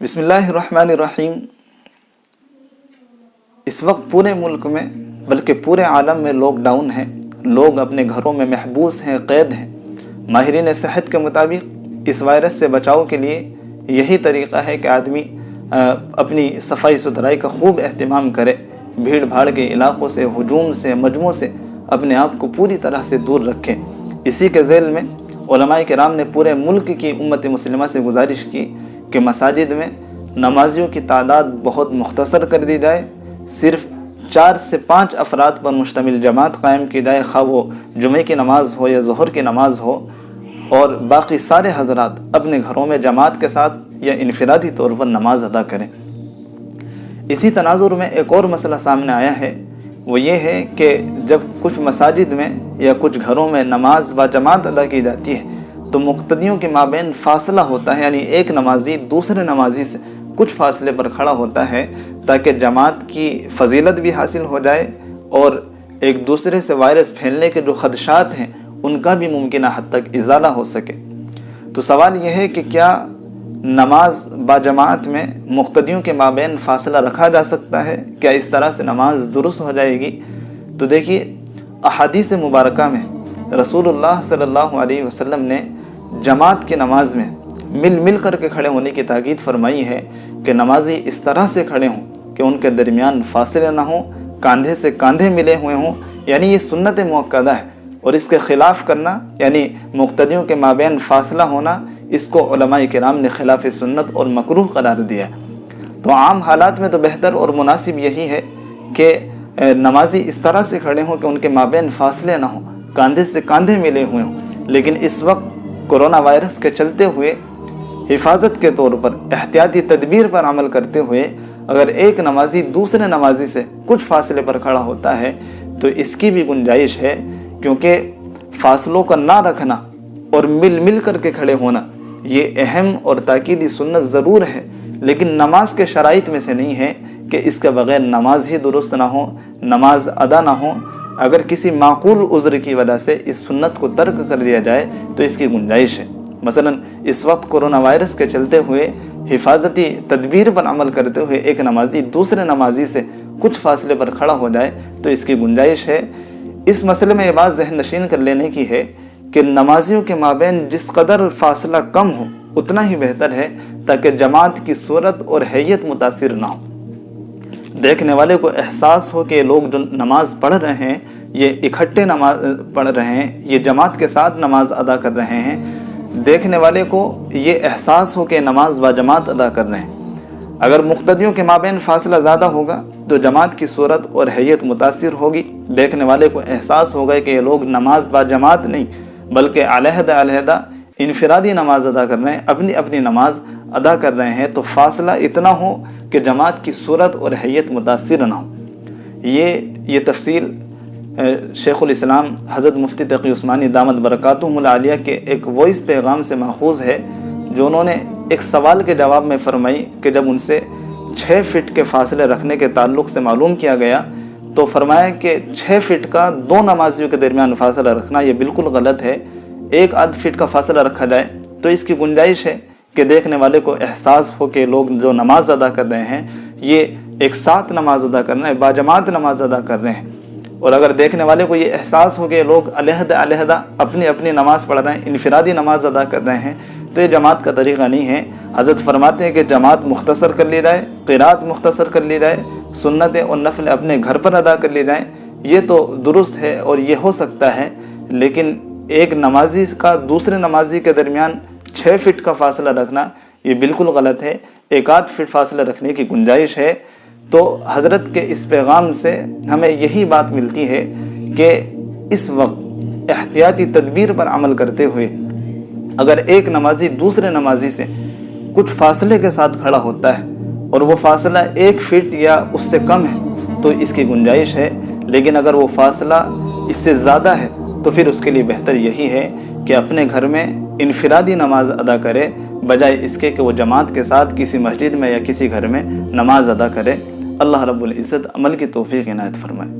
بسم اللہ الرحمن الرحیم۔ اس وقت پورے ملک میں بلکہ پورے عالم میں لاک ڈاؤن ہے، لوگ اپنے گھروں میں محبوس ہیں، قید ہیں۔ ماہرین صحت کے مطابق اس وائرس سے بچاؤ کے لیے یہی طریقہ ہے کہ آدمی اپنی صفائی ستھرائی کا خوب اہتمام کرے، بھیڑ بھاڑ کے علاقوں سے، ہجوم سے، مجموعوں سے اپنے آپ کو پوری طرح سے دور رکھے۔ اسی کے ذیل میں علماء کرام نے پورے ملک کی امت مسلمہ سے گزارش کی کہ مساجد میں نمازیوں کی تعداد بہت مختصر کر دی جائے، صرف 4 سے 5 افراد پر مشتمل جماعت قائم کی جائے، خواہ وہ جمعے کی نماز ہو یا ظہر کی نماز ہو، اور باقی سارے حضرات اپنے گھروں میں جماعت کے ساتھ یا انفرادی طور پر نماز ادا کریں۔ اسی تناظر میں ایک اور مسئلہ سامنے آیا ہے، وہ یہ ہے کہ جب کچھ مساجد میں یا کچھ گھروں میں نماز با جماعت ادا کی جاتی ہے تو مقتدیوں کے مابین فاصلہ ہوتا ہے، یعنی ایک نمازی دوسرے نمازی سے کچھ فاصلے پر کھڑا ہوتا ہے تاکہ جماعت کی فضیلت بھی حاصل ہو جائے اور ایک دوسرے سے وائرس پھیلنے کے جو خدشات ہیں ان کا بھی ممکنہ حد تک ازالہ ہو سکے۔ تو سوال یہ ہے کہ کیا نماز با جماعت میں مقتدیوں کے مابین فاصلہ رکھا جا سکتا ہے؟ کیا اس طرح سے نماز درست ہو جائے گی؟ تو دیکھیے، احادیث مبارکہ میں رسول اللہ صلی اللہ علیہ وسلم نے جماعت کی نماز میں مل کر کے کھڑے ہونے کی تاکید فرمائی ہے کہ نمازی اس طرح سے کھڑے ہوں کہ ان کے درمیان فاصلے نہ ہوں، کاندھے سے کاندھے ملے ہوئے ہوں، یعنی یہ سنت مؤکدہ ہے، اور اس کے خلاف کرنا یعنی مقتدیوں کے مابین فاصلہ ہونا، اس کو علماء کرام نے خلاف سنت اور مکروہ قرار دیا۔ تو عام حالات میں تو بہتر اور مناسب یہی ہے کہ نمازی اس طرح سے کھڑے ہوں کہ ان کے مابین فاصلے نہ ہوں، کاندھے سے کاندھے ملے ہوئے ہوں۔ لیکن اس وقت کورونا وائرس کے چلتے ہوئے حفاظت کے طور پر احتیاطی تدبیر پر عمل کرتے ہوئے اگر ایک نمازی دوسرے نمازی سے کچھ فاصلے پر کھڑا ہوتا ہے تو اس کی بھی گنجائش ہے، کیونکہ فاصلوں کا نہ رکھنا اور مل کر کے کھڑے ہونا یہ اہم اور تاکیدی سنت ضرور ہے، لیکن نماز کے شرائط میں سے نہیں ہے کہ اس کے بغیر نماز ہی درست نہ ہو، نماز ادا نہ ہو۔ اگر کسی معقول عذر کی وجہ سے اس سنت کو ترک کر دیا جائے تو اس کی گنجائش ہے۔ مثلا اس وقت کورونا وائرس کے چلتے ہوئے حفاظتی تدبیر پر عمل کرتے ہوئے ایک نمازی دوسرے نمازی سے کچھ فاصلے پر کھڑا ہو جائے تو اس کی گنجائش ہے۔ اس مسئلے میں یہ بات ذہن نشین کر لینے کی ہے کہ نمازیوں کے مابین جس قدر فاصلہ کم ہو اتنا ہی بہتر ہے تاکہ جماعت کی صورت اور حیت متاثر نہ ہو، دیکھنے والے کو احساس ہو کہ لوگ جو نماز پڑھ رہے ہیں یہ اکٹھے نماز پڑھ رہے ہیں، یہ جماعت کے ساتھ نماز ادا کر رہے ہیں، دیکھنے والے کو یہ احساس ہو کہ نماز با جماعت ادا کر رہے ہیں۔ اگر مقتدیوں کے مابین فاصلہ زیادہ ہوگا تو جماعت کی صورت اور حیت متاثر ہوگی، دیکھنے والے کو احساس ہوگا کہ یہ لوگ نماز با جماعت نہیں بلکہ علیحدہ انفرادی نماز ادا کر رہے ہیں، اپنی اپنی نماز ادا کر رہے ہیں، تو فاصلہ اتنا ہو کہ جماعت کی صورت اور حیت متاثر نہ ہو۔ یہ تفصیل شیخ الاسلام حضرت مفتی تقی عثمانی دامت برکاتہم العالیہ کے ایک وائس پیغام سے ماخوذ ہے، جو انہوں نے ایک سوال کے جواب میں فرمائی کہ جب ان سے 6 فٹ کے فاصلے رکھنے کے تعلق سے معلوم کیا گیا تو فرمایا کہ 6 فٹ کا 2 نمازیوں کے درمیان فاصلہ رکھنا یہ بالکل غلط ہے، 1 فٹ کا فاصلہ رکھا جائے تو اس کی گنجائش ہے کہ دیکھنے والے کو احساس ہو کہ لوگ جو نماز ادا کر رہے ہیں یہ ایک ساتھ نماز ادا کر رہے ہیں، باجماعت نماز ادا کر رہے ہیں۔ اور اگر دیکھنے والے کو یہ احساس ہو کہ لوگ علیحدہ اپنی اپنی نماز پڑھ رہے ہیں، انفرادی نماز ادا کر رہے ہیں، تو یہ جماعت کا طریقہ نہیں ہے۔ حضرت فرماتے ہیں کہ جماعت مختصر کر لی جائے، قرات مختصر کر لی جائے، سنتیں اور نفل اپنے گھر پر ادا کر لی جائیں، یہ تو درست ہے اور یہ ہو سکتا ہے، لیکن ایک نمازی کا دوسرے نمازی کے درمیان 6 فٹ کا فاصلہ رکھنا یہ بالکل غلط ہے، 1 فٹ فاصلہ رکھنے کی گنجائش ہے۔ تو حضرت کے اس پیغام سے ہمیں یہی بات ملتی ہے کہ اس وقت احتیاطی تدبیر پر عمل کرتے ہوئے اگر ایک نمازی دوسرے نمازی سے کچھ فاصلے کے ساتھ کھڑا ہوتا ہے اور وہ فاصلہ 1 فٹ یا اس سے کم ہے تو اس کی گنجائش ہے، لیکن اگر وہ فاصلہ اس سے زیادہ ہے تو پھر اس کے لیے بہتر یہی ہے کہ اپنے گھر میں انفرادی نماز ادا کرے، بجائے اس کے کہ وہ جماعت کے ساتھ کسی مسجد میں یا کسی گھر میں نماز ادا کرے۔ اللہ رب العزت عمل کی توفیق عنایت فرمائے۔